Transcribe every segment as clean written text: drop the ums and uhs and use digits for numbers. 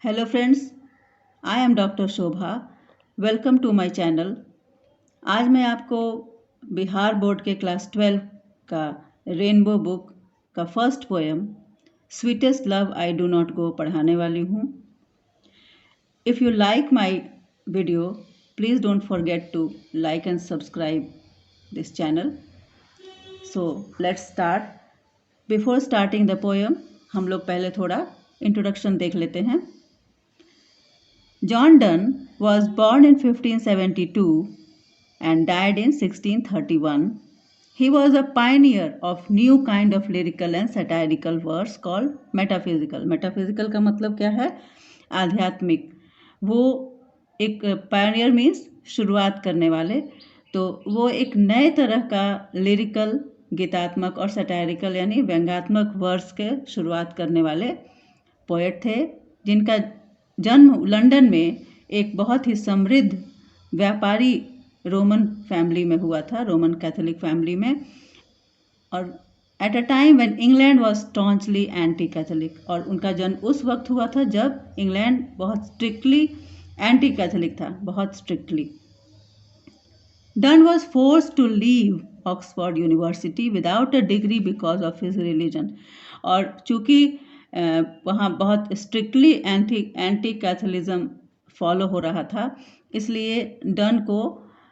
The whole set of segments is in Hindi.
Hello friends, I am doctor Shobha. Welcome to my channel. आज मैं आपको बिहार बोर्ड के क्लास 12 का रेनबो बुक का first poem sweetest love I do not go पढ़ाने वाली हूँ। If you like my video, please don't forget to like and subscribe this channel. So let's start. Before starting the poem, हम लोग पहले थोड़ा इंट्रोडक्शन देख लेते हैं। John Donne was born in 1572 and died in 1631. He was a pioneer of new kind of lyrical and satirical verse called metaphysical. Metaphysical का मतलब क्या है? आध्यात्मिक। वो एक पायनियर मीन्स शुरुआत करने वाले। तो वो एक नए तरह का लिरिकल, गीतात्मक और सटायरिकल यानी व्यंग्यात्मक वर्स के शुरुआत करने वाले पोएट थे, जिनका जन्म लंदन में एक बहुत ही समृद्ध व्यापारी रोमन फैमिली में हुआ था, रोमन कैथोलिक फैमिली में। और at a time when England was staunchly anti Catholic, और उनका जन्म उस वक्त हुआ था जब इंग्लैंड बहुत स्ट्रिक्टली एंटी कैथोलिक था, बहुत strictly. Donne was force to leave Oxford University without a degree because of his religion. और चूँकि वहाँ बहुत स्ट्रिक्टली एंटी कैथोलिज्म फॉलो हो रहा था, इसलिए डन को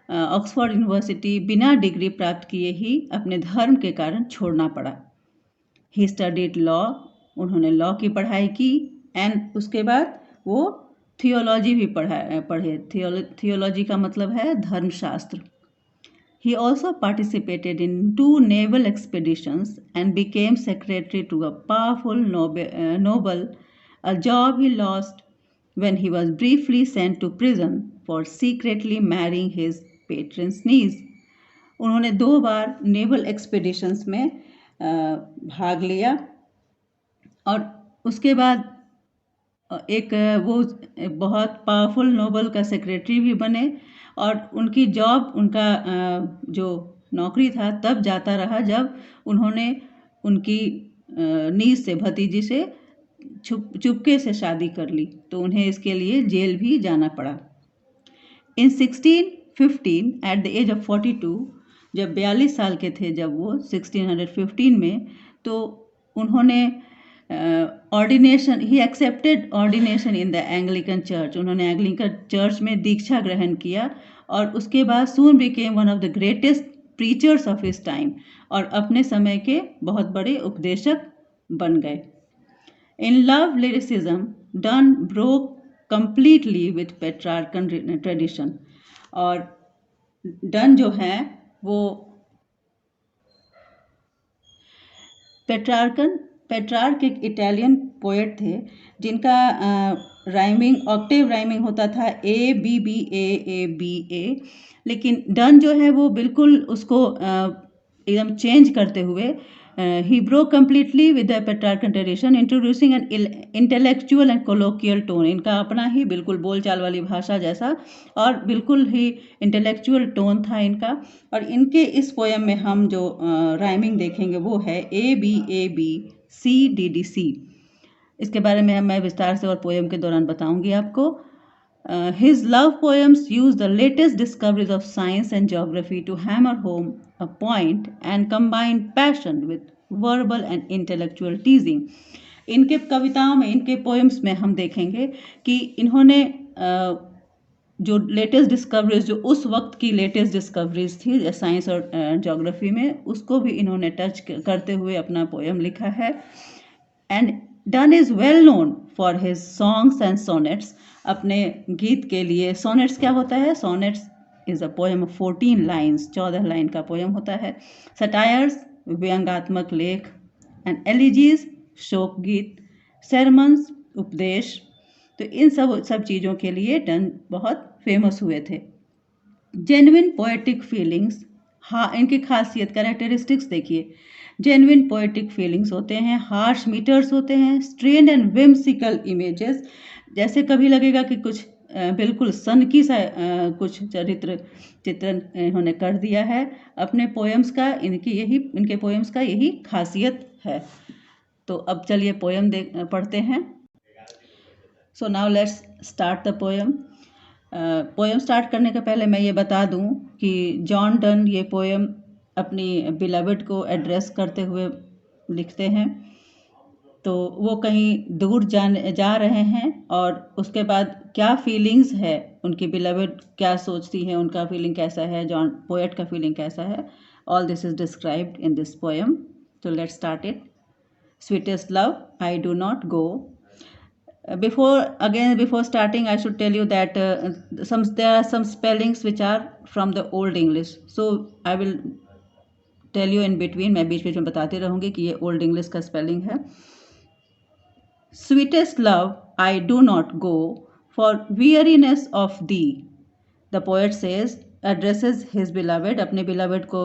ऑक्सफोर्ड यूनिवर्सिटी बिना डिग्री प्राप्त किए ही अपने धर्म के कारण छोड़ना पड़ा। ही स्टडीड लॉ, उन्होंने लॉ की पढ़ाई की, एंड उसके बाद वो थियोलॉजी भी पढ़े। थियोलॉजी का मतलब है धर्मशास्त्र। He also participated in 2 naval expeditions and became secretary to a powerful noble, a job he lost when he was briefly sent to prison for secretly marrying his patron's niece. उन्होंने 2 बार नेवल एक्सपेडिशंस में भाग लिया और उसके बाद एक वो बहुत पावरफुल नोबल का सेक्रेटरी भी बने, और उनकी जॉब, उनका जो नौकरी था तब जाता रहा जब उन्होंने उनकी नीस से, भतीजी से चुपके से शादी कर ली, तो उन्हें इसके लिए जेल भी जाना पड़ा। इन 1615 एट द एज ऑफ 42, जब 42 साल के थे जब वो 1615 में, तो उन्होंने ordination, he accepted ordination in the Anglican church. उन्होंने एंग्लिकन चर्च में दीक्षा ग्रहण किया, और उसके बाद soon became one of the greatest preachers of his time, और अपने समय के बहुत बड़े उपदेशक बन गए। In love lyricism, Donne broke completely with Petrarchan tradition. और डन जो है वो पेट्रार्क एक इटालियन पोएट थे, जिनका राइमिंग, ऑक्टेव राइमिंग होता था ABBA, लेकिन डन जो है वो बिल्कुल उसको एकदम चेंज करते हुए he broke completely with the Petrarchan tradition, introducing an intellectual and colloquial tone. इनका अपना ही बिल्कुल बोलचाल वाली भाषा जैसा और बिल्कुल ही इंटेलेक्चुअल टोन था इनका। और इनके इस पोएम में हम जो राइमिंग देखेंगे वो है ABABCDDC। इसके बारे में मैं विस्तार से और पोएम के दौरान बताऊंगी आपको। His love poems use the latest discoveries of science and geography to hammer home a point and combine passion with verbal and intellectual teasing. इनके कविताओं में, इनके पोएम्स में हम देखेंगे कि इन्होंने जो लेटेस्ट डिस्कवरीज, जो उस वक्त की लेटेस्ट डिस्कवरीज थी साइंस और ज्योग्राफी में, उसको भी इन्होंने टच करते हुए अपना पोएम लिखा है। And done is well known for his songs and sonnets. अपने गीत के लिए, सोनेट्स क्या होता है? Sonnets is a poem of 14 lines, 14 line का पोएम होता है। सटायर्स, व्यंग्यात्मक लेख, एंड एलिजीज, शोक गीत, सेरमन्स, उपदेश। तो इन सब चीज़ों के लिए डन बहुत फेमस हुए थे। जेन्युइन पोएटिक फीलिंग्स, हाँ, इनकी खासियत, कैरेक्टरिस्टिक्स देखिए। जेन्युइन पोएटिक फीलिंग्स होते हैं, हार्श मीटर्स होते हैं, स्ट्रेन्ड एंड विम्सिकल इमेजेस। जैसे कभी लगेगा कि कुछ बिल्कुल सनकी सा कुछ चित्रण इन्होंने कर दिया है अपने पोएम्स का। इनके पोएम्स का यही खासियत है। तो अब चलिए पोएम पढ़ते हैं। So now let's start the poem. Poem start करने के पहले मैं ये बता दूं कि जॉन डन ये पोएम अपनी बिलवड को एड्रेस करते हुए लिखते हैं। तो वो कहीं दूर जा रहे हैं और उसके बाद क्या फीलिंग्स है उनकी बिलवड, क्या सोचती है, उनका फीलिंग कैसा है, जॉन पोएट का फीलिंग कैसा है, all this is described in this poem. तो let's start it. Sweetest love, I do not go. Before starting, I should tell you that there are some spellings which are from the old English. So I will tell you in between. मैं बीच बीच में बताती रहूँगी कि ये old English का spelling है। Sweetest love, I do not go for weariness of thee. The poet says, addresses his beloved, अपने beloved को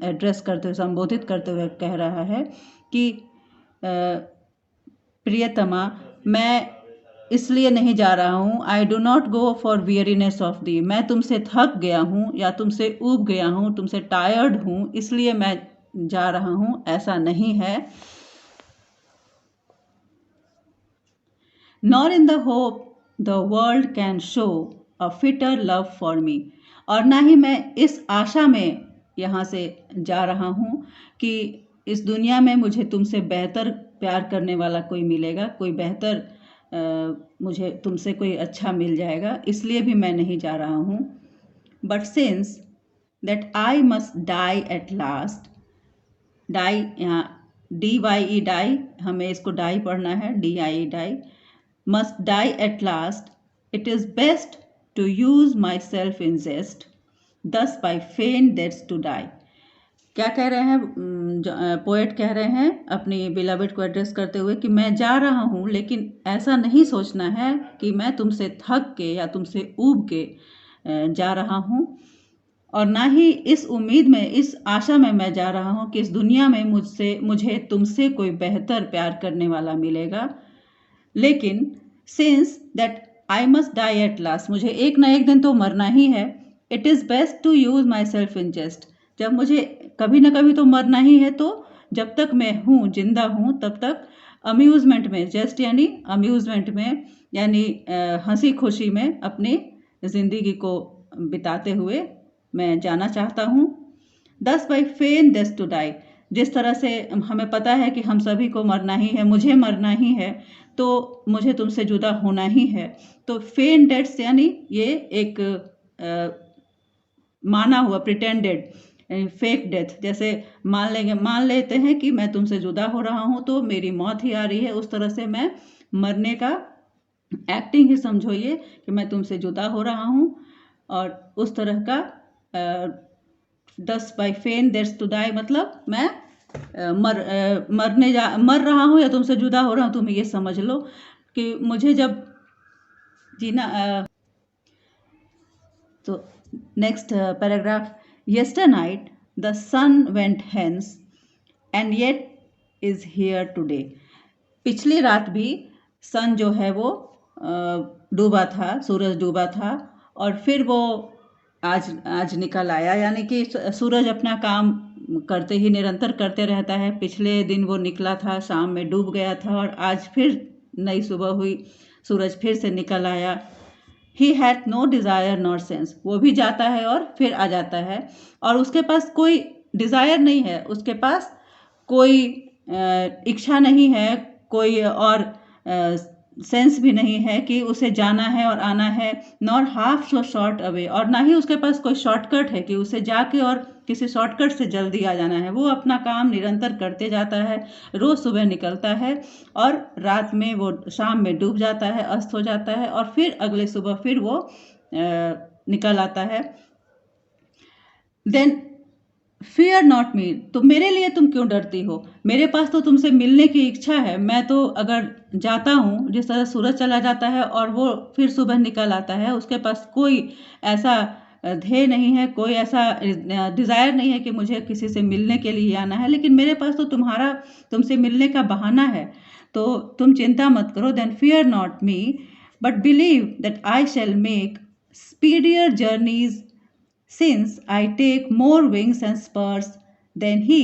एड्रेस करते हुए, संबोधित करते हुए कह रहा है कि प्रियतमा, मैं इसलिए नहीं जा रहा हूँ। I do not go for weariness of thee, मैं तुमसे थक गया हूँ या तुमसे ऊब गया हूँ, तुमसे टायर्ड हूँ, इसलिए मैं जा रहा हूँ, ऐसा नहीं है। Nor in the hope the world can show a fitter love for me, और ना ही मैं इस आशा में यहाँ से जा रहा हूँ कि इस दुनिया में मुझे तुमसे बेहतर प्यार करने वाला कोई मिलेगा, कोई बेहतर मुझे तुमसे कोई अच्छा मिल जाएगा, इसलिए भी मैं नहीं जा रहा हूँ। But since that I must die at last, die यहाँ DYE डाई, हमें इसको डाई पढ़ना है, DIE die, must die at last, it is best to use myself in jest, thus by fan deaths to die. क्या कह रहे हैं पोएट? कह रहे हैं अपनी बिलवड को एड्रेस करते हुए कि मैं जा रहा हूँ, लेकिन ऐसा नहीं सोचना है कि मैं तुमसे थक के या तुमसे ऊब के जा रहा हूँ, और ना ही इस उम्मीद में, इस आशा में मैं जा रहा हूँ कि इस दुनिया में मुझे तुमसे कोई बेहतर प्यार करने वाला मिलेगा। लेकिन since that I must die at last, मुझे एक ना एक दिन तो मरना ही है। It is best to use myself in jest, जब मुझे कभी ना कभी तो मरना ही है, तो जब तक मैं हूँ, जिंदा हूँ, तब तक अम्यूज़मेंट में, जेस्ट यानी अम्यूज़मेंट में, यानी हंसी खुशी में अपनी ज़िंदगी को बिताते हुए मैं जाना चाहता हूँ। दस बाई फेन दस टू डाई, जिस तरह से हमें पता है कि हम सभी को मरना ही है, मुझे मरना ही है, तो मुझे तुमसे जुदा होना ही है। तो फेन डेट्स यानी ये एक माना हुआ, प्रिटेंडेड, फेक डेथ, जैसे मान लेते हैं कि मैं तुमसे जुदा हो रहा हूँ तो मेरी मौत ही आ रही है, उस तरह से मैं मरने का एक्टिंग ही समझो ये कि मैं तुमसे जुदा हो रहा हूँ, और उस तरह का thus by fan deaths to die, मतलब मैं मर रहा हूँ या तुमसे जुदा हो रहा हूँ, तुम ये समझ लो कि मुझे जब जीना। तो next paragraph, yesterday night the sun went hence and yet is here today. पिछली रात भी सन जो है वो डूबा था, सूरज डूबा था, और फिर वो आज निकल आया। यानी कि सूरज अपना काम करते ही निरंतर करते रहता है। पिछले दिन वो निकला था, शाम में डूब गया था, और आज फिर नई सुबह हुई, सूरज फिर से निकल आया। He had no desire nor sense, वो भी जाता है और फिर आ जाता है, और उसके पास कोई डिज़ायर नहीं है, उसके पास कोई इच्छा नहीं है, कोई और सेंस भी नहीं है कि उसे जाना है और आना है। Nor half so short away, और ना ही उसके पास कोई शॉर्टकट है कि उसे जाके और किसी शॉर्टकट से जल्दी आ जाना है। वो अपना काम निरंतर करते जाता है, रोज़ सुबह निकलता है और रात में वो शाम में डूब जाता है, अस्त हो जाता है, और फिर अगले सुबह फिर वो निकल आता है। देन फियर नॉट मी, तो मेरे लिए तुम क्यों डरती हो? मेरे पास तो तुमसे मिलने की इच्छा है। मैं तो अगर जाता हूँ, जिस तरह सूरज चला जाता है और वो फिर सुबह निकल आता है, उसके पास कोई ऐसा ध्येय नहीं है, कोई ऐसा डिज़ायर नहीं है कि मुझे किसी से मिलने के लिए आना है, लेकिन मेरे पास तो तुमसे मिलने का बहाना है। तो तुम चिंता मत करो। Then fear not me but believe that I shall make speedier journeys since I take more wings and spurs than he.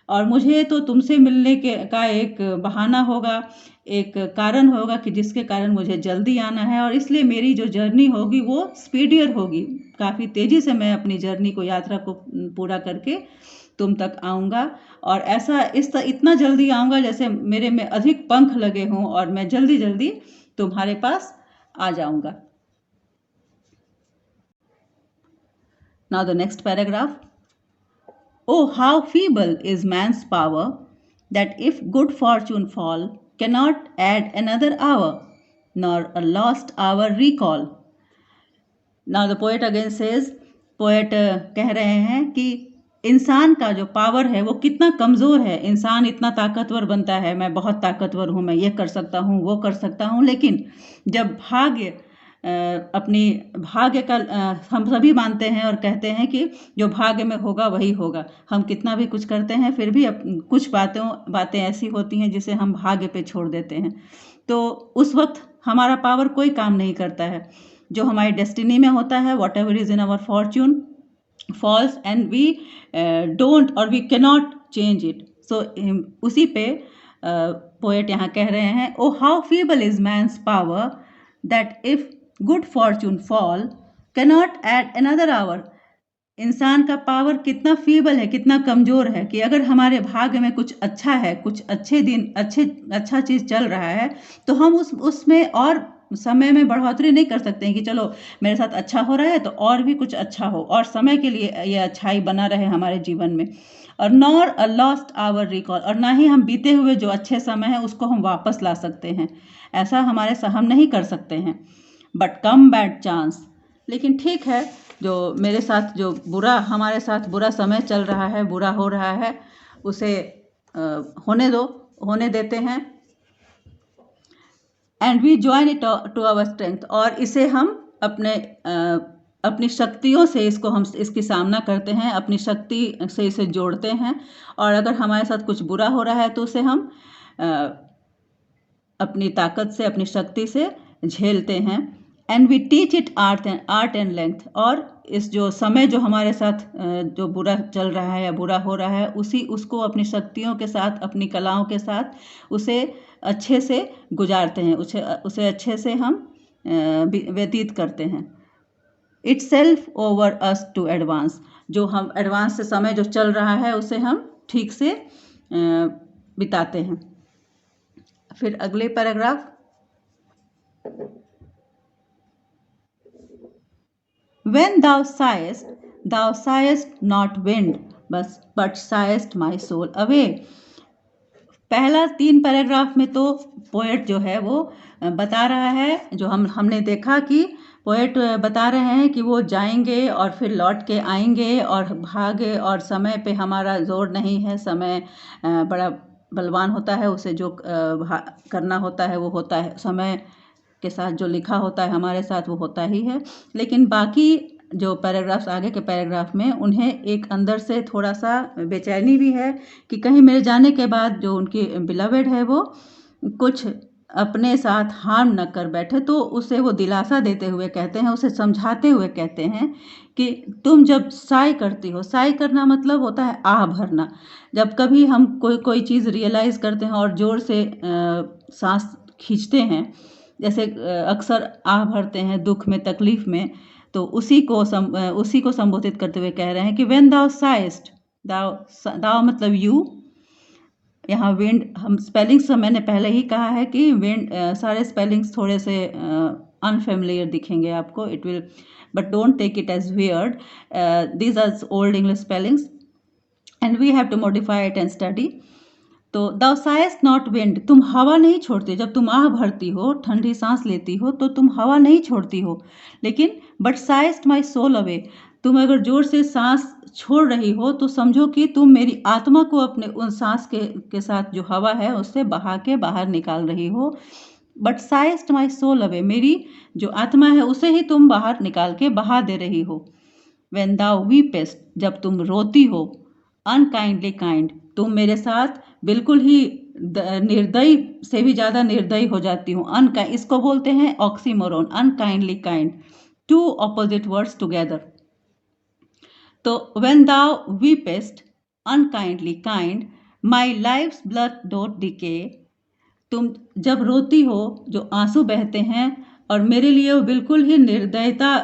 और मुझे तो तुमसे मिलने का एक बहाना होगा, एक कारण होगा कि जिसके कारण मुझे जल्दी आना है, और इसलिए मेरी जो जर्नी होगी वो स्पीडियर होगी। काफ़ी तेज़ी से मैं अपनी जर्नी को, यात्रा को पूरा करके तुम तक आऊँगा, और ऐसा इतना जल्दी आऊँगा जैसे मेरे में अधिक पंख लगे हों और मैं जल्दी जल्दी तुम्हारे पास आ जाऊँगा। Now the next paragraph. Oh, how feeble is man's power, that if good fortune fall, cannot add another hour, nor a lost hour recall. Now the poet again says, poet कह रहे हैं कि इंसान का जो पावर है वो कितना कमज़ोर है। इंसान इतना ताकतवर बनता है, मैं बहुत ताकतवर हूँ, मैं ये कर सकता हूँ, वो कर सकता हूँ, लेकिन जब भाग्य अपनी भाग्य का हम सभी मानते हैं और कहते हैं कि जो भाग्य में होगा वही होगा। हम कितना भी कुछ करते हैं फिर भी कुछ बातें ऐसी होती हैं जिसे हम भाग्य पे छोड़ देते हैं, तो उस वक्त हमारा पावर कोई काम नहीं करता है। जो हमारी डेस्टिनी में होता है, whatever is in our fortune falls and we don't और we cannot change it. So उसी पे पोएट यहाँ कह रहे हैं, O how feeble is man's power, that if good fortune fall cannot add another hour. इंसान का पावर कितना फीबल है, कितना कमज़ोर है कि अगर हमारे भाग्य में कुछ अच्छा है, कुछ अच्छे दिन, अच्छा चीज़ चल रहा है, तो हम उसमें और समय में बढ़ोतरी नहीं कर सकते हैं कि चलो मेरे साथ अच्छा हो रहा है तो और भी कुछ अच्छा हो, और समय के लिए ये अच्छाई बना रहे हमारे जीवन में। और nor a lost hour recall, और ना ही हम बीते हुए जो अच्छे समय हैं उसको हम वापस ला सकते हैं, ऐसा हम नहीं कर सकते हैं। बट कम बैड चांस, लेकिन ठीक है, जो मेरे साथ जो हमारे साथ बुरा समय चल रहा है, बुरा हो रहा है, उसे होने देते हैं। And we join it to our strength, और इसे हम अपनी शक्तियों से इसकी सामना करते हैं, अपनी शक्ति से इसे जोड़ते हैं। और अगर हमारे साथ कुछ बुरा हो रहा है तो उसे हम अपनी ताकत से, अपनी शक्ति से झेलते हैं। And we teach it art and length, और इस जो समय जो हमारे साथ जो बुरा चल रहा है या बुरा हो रहा है, उसको अपनी शक्तियों के साथ, अपनी कलाओं के साथ उसे अच्छे से गुजारते हैं, उसे अच्छे से हम व्यतीत करते हैं। Itself over us to advance, जो हम एडवांस से समय जो चल रहा है उसे हम ठीक से बिताते हैं। फिर अगले paragraph, When thou sighest not wind, but sighest my soul away. पहला 3 पैराग्राफ में तो पोएट जो है वो बता रहा है, जो हमने देखा कि पोएट बता रहे हैं कि वो जाएंगे और फिर लौट के आएंगे, और भाग्य और समय पे हमारा जोर नहीं है। समय बड़ा बलवान होता है, उसे जो करना होता है वो होता है, समय के साथ जो लिखा होता है हमारे साथ वो होता ही है। लेकिन बाकी जो पैराग्राफ्स, आगे के पैराग्राफ में, उन्हें एक अंदर से थोड़ा सा बेचैनी भी है कि कहीं मेरे जाने के बाद जो उनकी बिलवेड है वो कुछ अपने साथ हार्म न कर बैठे। तो उसे वो दिलासा देते हुए कहते हैं, उसे समझाते हुए कहते हैं कि तुम जब साय करती हो, साय करना मतलब होता है आह भरना। जब कभी हम कोई चीज़ रियलाइज़ करते हैं और ज़ोर से सांस खींचते हैं, जैसे अक्सर आह भरते हैं दुख में, तकलीफ में, तो उसी को संबोधित करते हुए कह रहे हैं कि व्हेन दाउ साइस्ट, दाउ मतलब यू। यहाँ विंड, हम स्पेलिंग्स मैंने पहले ही कहा है कि विंड, सारे स्पेलिंग्स थोड़े से अनफेमिलियर दिखेंगे आपको, it will, but don't take it as weird, these are old English spellings and we have to modify it and study. तो दाउ साइस्ट नॉट विंड, तुम हवा नहीं छोड़ती। जब तुम आह भरती हो, ठंडी सांस लेती हो, तो तुम हवा नहीं छोड़ती हो, लेकिन बट साइस्ट माई सोल अवे, तुम अगर जोर से सांस छोड़ रही हो तो समझो कि तुम मेरी आत्मा को अपने उन सांस के साथ जो हवा है उससे बहा के बाहर निकाल रही हो। बट साइस्ट माई सोल अवे, मेरी जो आत्मा है उसे ही तुम बाहर निकाल के बहा दे रही हो। वेन दाउ वीपेस्ट, जब तुम रोती हो, अनकाइंडली काइंड, तुम मेरे साथ बिल्कुल ही निर्दयी से भी ज़्यादा निर्दयी हो जाती हूँ। इसको बोलते हैं oxymoron, unkindly kind, two opposite words together. तो when thou weepest, unkindly kind, my life's blood don't decay, तुम जब रोती हो जो आंसू बहते हैं और मेरे लिए वो बिल्कुल ही निर्दयता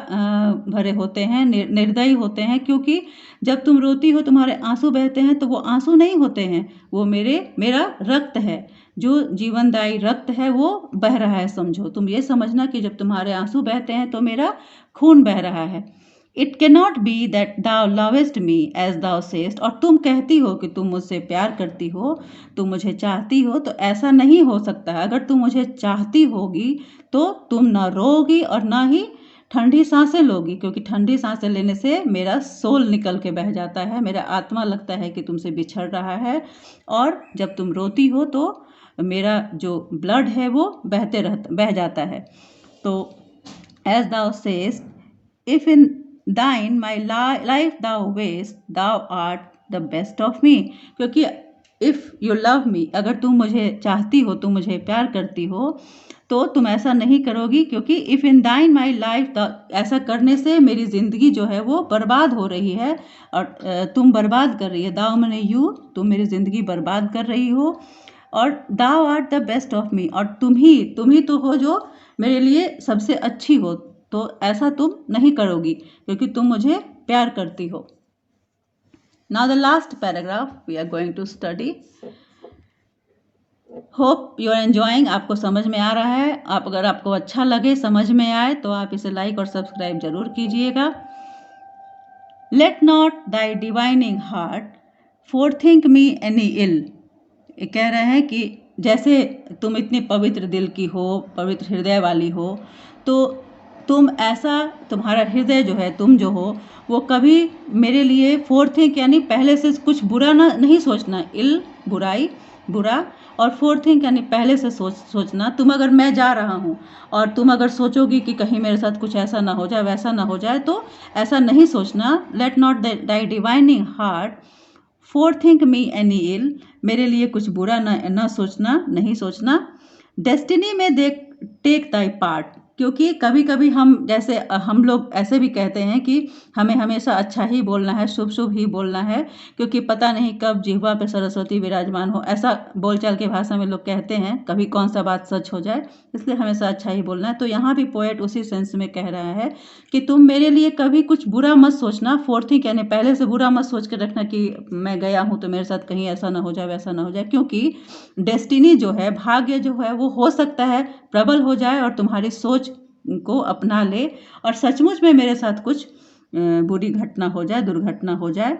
भरे होते हैं, निर्दयी होते हैं, क्योंकि जब तुम रोती हो तुम्हारे आंसू बहते हैं तो वो आंसू नहीं होते हैं, वो मेरा रक्त है, जो जीवनदायी रक्त है वो बह रहा है। समझो, तुम ये समझना कि जब तुम्हारे आंसू बहते हैं तो मेरा खून बह रहा है। It can not be that thou lovest me as thou sayest, और तुम कहती हो कि तुम मुझसे प्यार करती हो, तुम मुझे चाहती हो, तो ऐसा नहीं हो सकता है। अगर तुम मुझे चाहती होगी तो तुम ना रोगी और ना ही ठंडी सांसें लोगी, क्योंकि ठंडी सांसें लेने से मेरा सोल निकल के बह जाता है, मेरा आत्मा लगता है कि तुमसे बिछड़ रहा है। और जब तुम रोती हो तो मेरा जो ब्लड है वो बह जाता है। तो as thou सेस्ट, if in thine my life thou waste, thou art the best of me, क्योंकि इफ़ यू लव मी, अगर तुम मुझे चाहती हो, तुम मुझे प्यार करती हो, तो तुम ऐसा नहीं करोगी, क्योंकि if in thine my life, ऐसा करने से मेरी ज़िंदगी जो है वो बर्बाद हो रही है, और तुम बर्बाद कर रही है, दाव मैंने यू, तुम मेरी ज़िंदगी बर्बाद कर रही हो, और दाव आर्ट द बेस्ट ऑफ मी, और तुम ही तो हो जो मेरे लिए सबसे अच्छी हो, तो ऐसा तुम नहीं करोगी क्योंकि तुम मुझे प्यार करती हो। Now the last paragraph we are going to study. Hope you are enjoying, आपको समझ में आ रहा है। अगर आपको अच्छा लगे, समझ में आए, तो आप इसे लाइक और सब्सक्राइब जरूर कीजिएगा। Let not thy divining heart forethink me any ill, ये कह रहे हैं कि जैसे तुम इतनी पवित्र दिल की हो, पवित्र हृदय वाली हो, तो तुम ऐसा, तुम्हारा हृदय जो है, तुम जो हो, वो कभी मेरे लिए फोर थिंक यानी पहले से कुछ बुरा नहीं सोचना, इल बुराई, बुरा, और फोर थिंक यानी पहले से सोचना। तुम अगर, मैं जा रहा हूँ और तुम अगर सोचोगी कि कहीं मेरे साथ कुछ ऐसा ना हो जाए, वैसा ना हो जाए, तो ऐसा नहीं सोचना। Let not thy divining heart forethink me any ill, मेरे लिए कुछ बुरा ना सोचना, नहीं सोचना। डेस्टिनी में देख टेक दाई पार्ट, क्योंकि कभी कभी हम, जैसे हम लोग ऐसे भी कहते हैं कि हमें हमेशा अच्छा ही बोलना है, शुभ शुभ ही बोलना है, क्योंकि पता नहीं कब जिह्वा पे सरस्वती विराजमान हो, ऐसा बोलचाल की भाषा में लोग कहते हैं, कभी कौन सा बात सच हो जाए, इसलिए हमेशा अच्छा ही बोलना है। तो यहाँ भी पोएट उसी सेंस में कह रहा है कि तुम मेरे लिए कभी कुछ बुरा मत सोचना, फोर्थ थिंक यानी पहले से बुरा मत सोच के रखना कि मैं गया हूँ तो मेरे साथ कहीं ऐसा ना हो जाए, वैसा ना हो जाए, क्योंकि डेस्टिनी जो है, भाग्य जो है, वो हो सकता है प्रबल हो जाए और तुम्हारी सोच को अपना ले, और सचमुच में मेरे साथ कुछ बुरी घटना हो जाए, दुर्घटना हो जाए,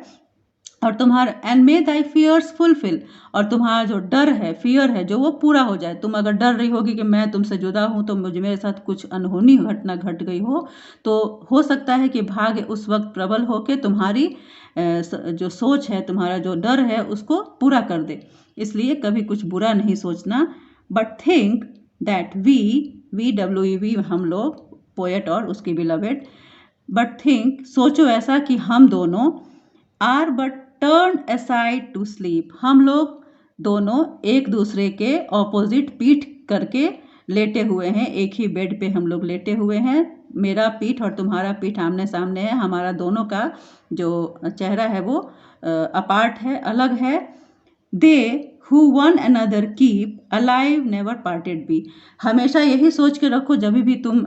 और तुम्हारा and may thy fears fulfil, और तुम्हारा जो डर है, फियर है, जो वो पूरा हो जाए। तुम अगर डर रही होगी कि मैं तुमसे जुदा हूँ, तो मुझे, मेरे साथ कुछ अनहोनी घटना घट गई हो, तो हो सकता है कि भाग्य उस वक्त प्रबल होकर तुम्हारी जो सोच है, तुम्हारा जो डर है, उसको पूरा कर दे। इसलिए कभी कुछ बुरा नहीं सोचना। बट थिंक दैट वी हम लोग, पोएट और उसकी बिलवेड, बट थिंक सोचो ऐसा कि हम दोनों, are but turn aside to sleep, हम लोग दोनों एक दूसरे के ऑपोजिट पीठ करके लेटे हुए हैं, एक ही बेड पे हम लोग लेटे हुए हैं, मेरा पीठ और तुम्हारा पीठ आमने सामने है, हमारा दोनों का जो चेहरा है वो अपार्ट है, अलग है। They who one another keep alive never parted be, हमेशा यही सोच के रखो जब भी तुम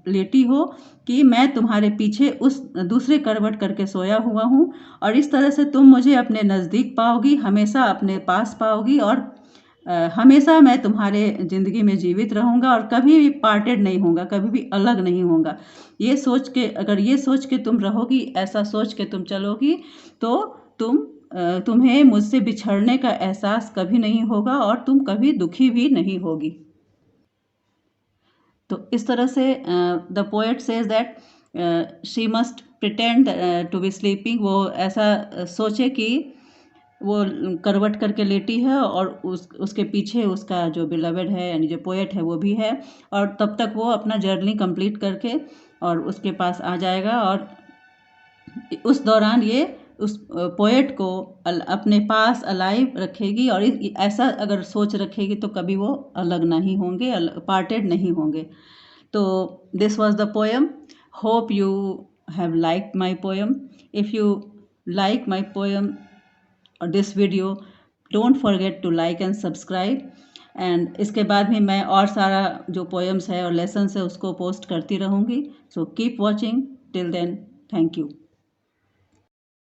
लेटी हो कि मैं तुम्हारे पीछे उस दूसरे करवट करके सोया हुआ हूँ, और इस तरह से तुम मुझे अपने नज़दीक पाओगी, हमेशा अपने पास पाओगी, और हमेशा मैं तुम्हारे ज़िंदगी में जीवित रहूँगा और कभी भी पार्टेड नहीं होगा, कभी भी अलग नहीं होगा। ये सोच के, अगर ये सोच के तुम रहोगी, ऐसा सोच के तुम चलोगी, तो तुम्हें मुझसे बिछड़ने का एहसास कभी नहीं होगा और तुम कभी दुखी भी नहीं होगी। तो इस तरह से the poet says that she must pretend to be sleeping, वो ऐसा सोचे कि वो करवट करके लेटी है और उसके पीछे उसका जो बिलवेड है, यानी जो पोएट है, वो भी है, और तब तक वो अपना जर्नी कंप्लीट करके और उसके पास आ जाएगा, और उस दौरान ये उस पोएट को अपने पास अलाइव रखेगी, और ऐसा अगर सोच रखेगी तो कभी वो अलग नहीं होंगे, पार्टेड नहीं होंगे। तो this was the poem. Hope you have liked my poem. If you like my poem or this video, don't forget to like and subscribe. And इसके बाद भी मैं और सारा जो पोएम्स है और लेसन्स है उसको पोस्ट करती रहूँगी। So keep watching till then, thank you.